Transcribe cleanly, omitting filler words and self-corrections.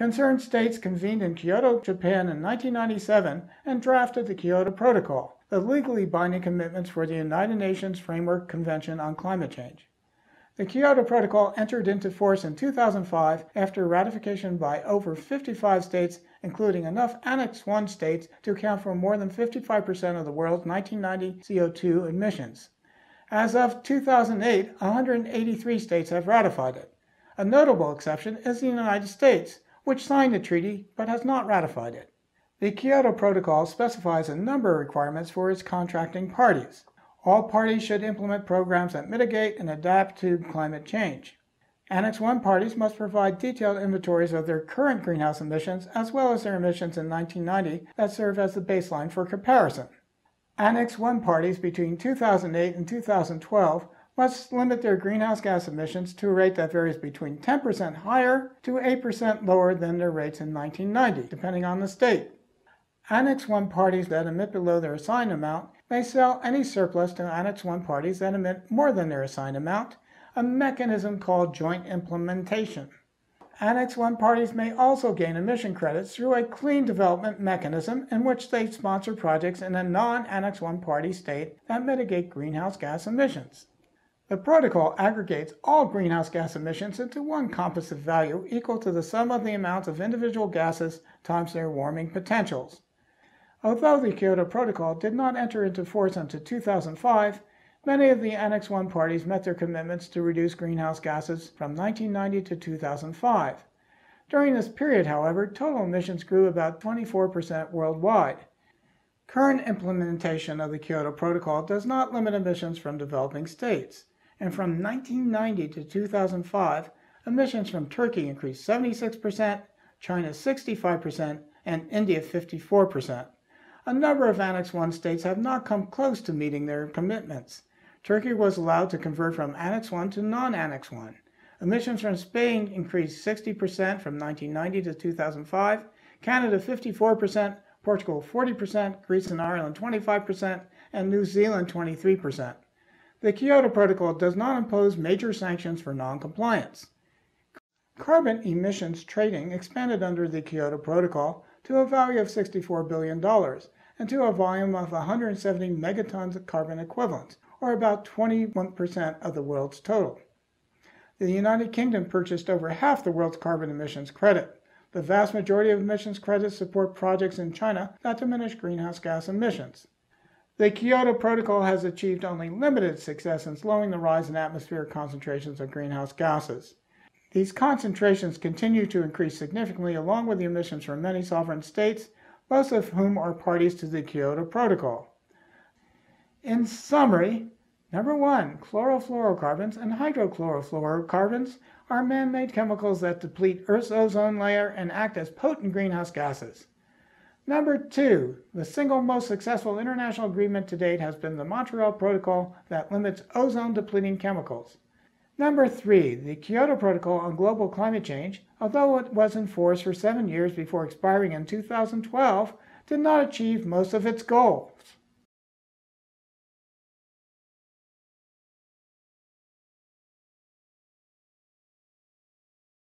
Concerned states convened in Kyoto, Japan in 1997 and drafted the Kyoto Protocol, the legally binding commitments for the United Nations Framework Convention on Climate Change. The Kyoto Protocol entered into force in 2005 after ratification by over 55 states, including enough Annex I states to account for more than 55% of the world's 1990 CO2 emissions. As of 2008, 183 states have ratified it. A notable exception is the United States, which signed the treaty but has not ratified it. The Kyoto Protocol specifies a number of requirements for its contracting parties. All parties should implement programs that mitigate and adapt to climate change. Annex I parties must provide detailed inventories of their current greenhouse emissions as well as their emissions in 1990 that serve as the baseline for comparison. Annex I parties between 2008 and 2012 must limit their greenhouse gas emissions to a rate that varies between 10% higher to 8% lower than their rates in 1990, depending on the state. Annex I parties that emit below their assigned amount may sell any surplus to Annex I parties that emit more than their assigned amount, a mechanism called joint implementation. Annex I parties may also gain emission credits through a clean development mechanism in which they sponsor projects in a non-Annex I party state that mitigate greenhouse gas emissions. The protocol aggregates all greenhouse gas emissions into one composite value equal to the sum of the amounts of individual gases times their warming potentials. Although the Kyoto Protocol did not enter into force until 2005, many of the Annex I parties met their commitments to reduce greenhouse gases from 1990 to 2005. During this period, however, total emissions grew about 24% worldwide. Current implementation of the Kyoto Protocol does not limit emissions from developing states, and from 1990 to 2005, emissions from Turkey increased 76%, China 65%, and India 54%. A number of Annex I states have not come close to meeting their commitments. Turkey was allowed to convert from Annex I to non-Annex I. Emissions from Spain increased 60% from 1990 to 2005, Canada 54%, Portugal 40%, Greece and Ireland 25%, and New Zealand 23%. The Kyoto Protocol does not impose major sanctions for non-compliance. Carbon emissions trading expanded under the Kyoto Protocol to a value of $64 billion and to a volume of 170 megatons of carbon equivalent, or about 21% of the world's total. The United Kingdom purchased over half the world's carbon emissions credit. The vast majority of emissions credits support projects in China that diminish greenhouse gas emissions. The Kyoto Protocol has achieved only limited success in slowing the rise in atmospheric concentrations of greenhouse gases. These concentrations continue to increase significantly along with the emissions from many sovereign states, most of whom are parties to the Kyoto Protocol. In summary, number 1, chlorofluorocarbons and hydrochlorofluorocarbons are man-made chemicals that deplete Earth's ozone layer and act as potent greenhouse gases. Number 2, the single most successful international agreement to date has been the Montreal Protocol that limits ozone-depleting chemicals. Number 3, the Kyoto Protocol on Global Climate Change, although it was in force for 7 years before expiring in 2012, did not achieve most of its goals.